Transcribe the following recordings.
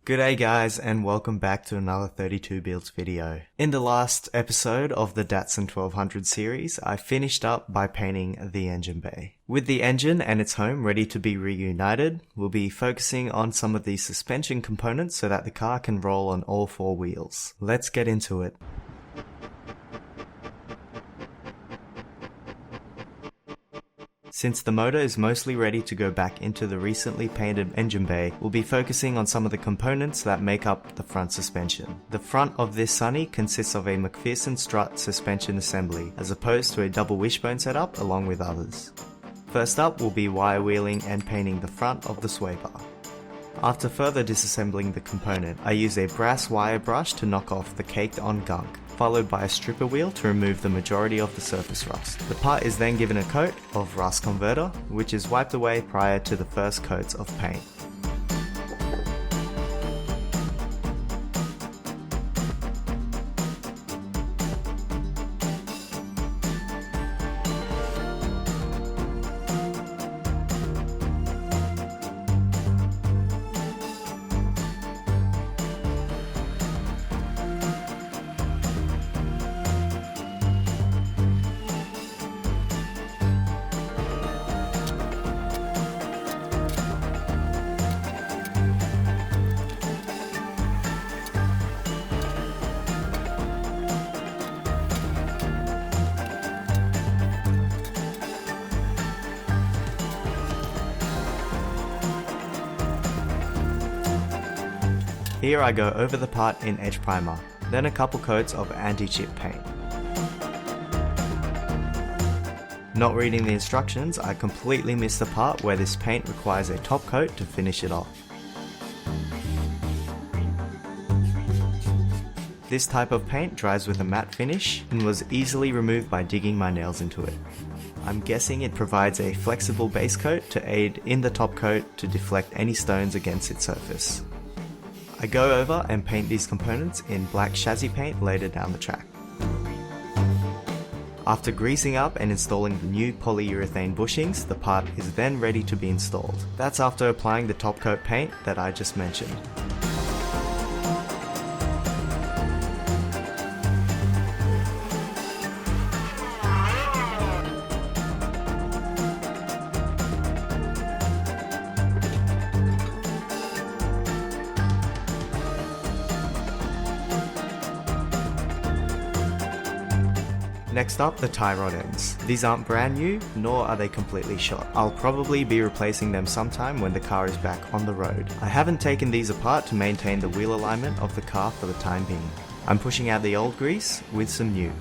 G'day guys, and welcome back to another 32 builds video. In the last episode of the Datsun 1200 series, I finished up by painting the engine bay. With the engine and its home ready to be reunited, we'll be focusing on some of the suspension components so that the car can roll on all four wheels. Let's get into it. Since the motor is mostly ready to go back into the recently painted engine bay, we'll be focusing on some of the components that make up the front suspension. The front of this Sunny consists of a McPherson strut suspension assembly, as opposed to a double wishbone setup along with others. First up will be wire wheeling and painting the front of the sway bar. After further disassembling the component, I use a brass wire brush to knock off the caked on gunk, followed by a stripper wheel to remove the majority of the surface rust. The part is then given a coat of rust converter, which is wiped away prior to the first coats of paint. Here I go over the part in edge primer, then a couple coats of anti-chip paint. Not reading the instructions, I completely missed the part where this paint requires a top coat to finish it off. This type of paint dries with a matte finish and was easily removed by digging my nails into it. I'm guessing it provides a flexible base coat to aid in the top coat to deflect any stones against its surface. I go over and paint these components in black chassis paint later down the track. After greasing up and installing the new polyurethane bushings, the part is then ready to be installed. That's after applying the top coat paint that I just mentioned. Next up, the tie rod ends. These aren't brand new, nor are they completely shot. I'll probably be replacing them sometime when the car is back on the road. I haven't taken these apart to maintain the wheel alignment of the car for the time being. I'm pushing out the old grease with some new.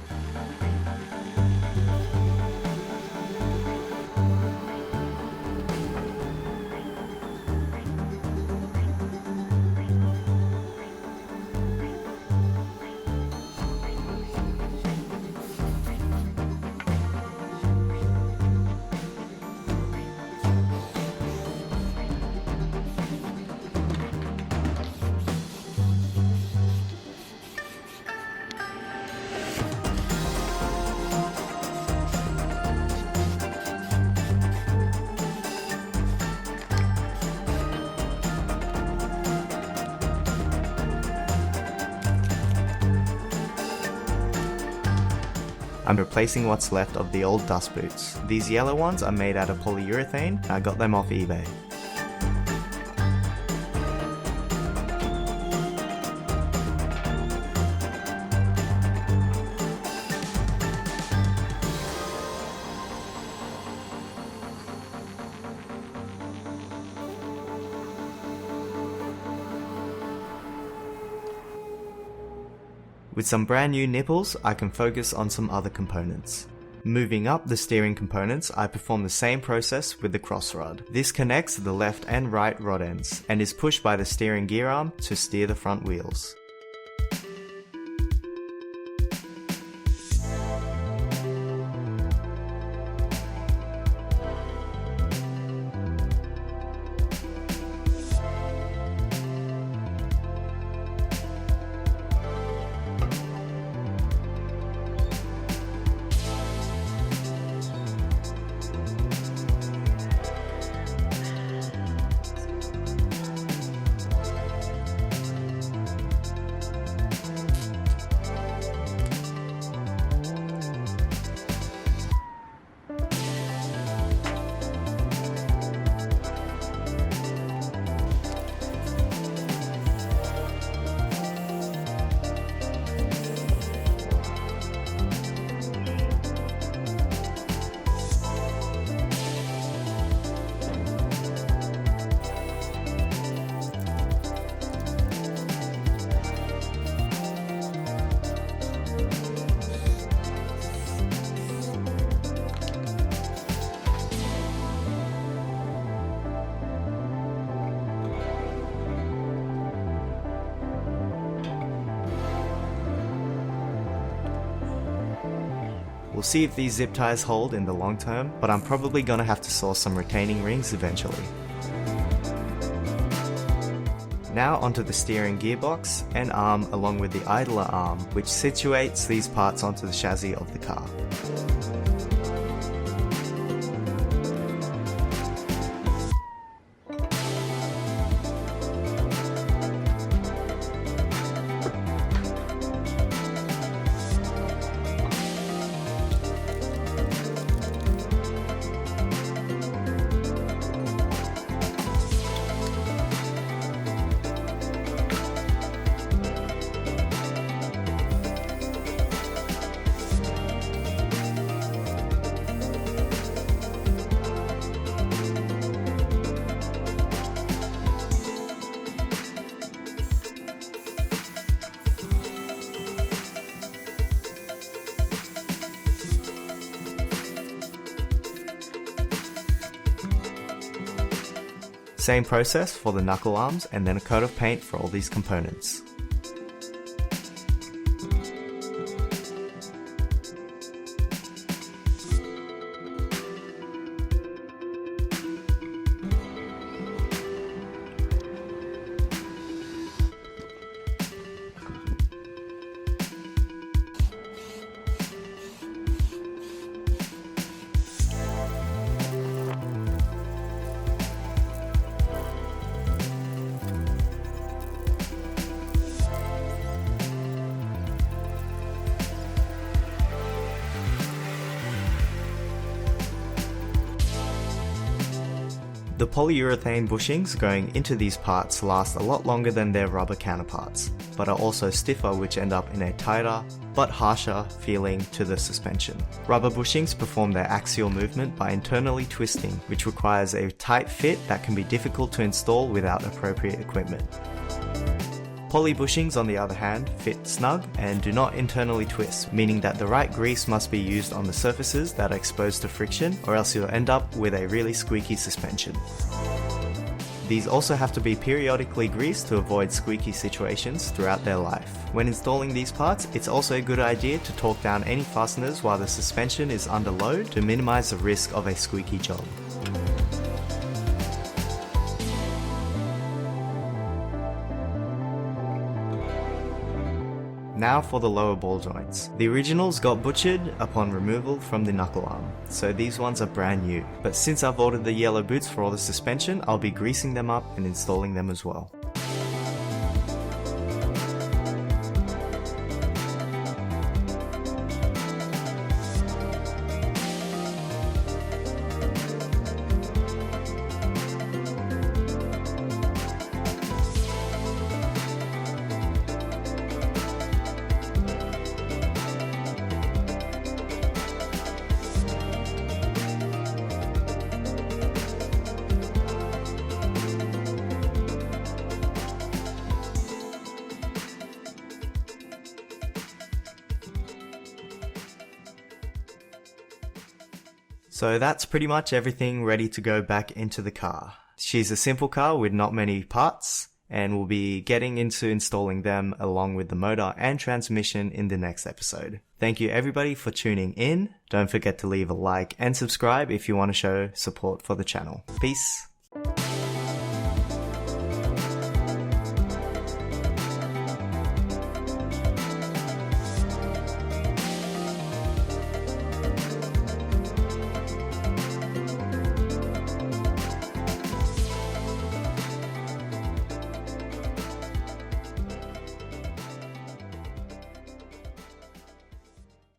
I'm replacing what's left of the old dust boots. These yellow ones are made out of polyurethane, and I got them off eBay. With some brand new nipples, I can focus on some other components. Moving up the steering components, I perform the same process with the cross rod. This connects the left and right rod ends, and is pushed by the steering gear arm to steer the front wheels. We'll see if these zip ties hold in the long term, but I'm probably gonna have to source some retaining rings eventually. Now onto the steering gearbox and arm along with the idler arm, which situates these parts onto the chassis of the car. Same process for the knuckle arms and then a coat of paint for all these components. The polyurethane bushings going into these parts last a lot longer than their rubber counterparts, but are also stiffer, which end up in a tighter but harsher feeling to the suspension. Rubber bushings perform their axial movement by internally twisting, which requires a tight fit that can be difficult to install without appropriate equipment. Poly bushings, on the other hand, fit snug and do not internally twist, meaning that the right grease must be used on the surfaces that are exposed to friction, or else you'll end up with a really squeaky suspension. These also have to be periodically greased to avoid squeaky situations throughout their life. When installing these parts, it's also a good idea to torque down any fasteners while the suspension is under load to minimize the risk of a squeaky job. Now for the lower ball joints. The originals got butchered upon removal from the knuckle arm, so these ones are brand new. But since I've ordered the yellow boots for all the suspension, I'll be greasing them up and installing them as well. So that's pretty much everything ready to go back into the car. She's a simple car with not many parts, and we'll be getting into installing them along with the motor and transmission in the next episode. Thank you everybody for tuning in. Don't forget to leave a like and subscribe if you want to show support for the channel. Peace.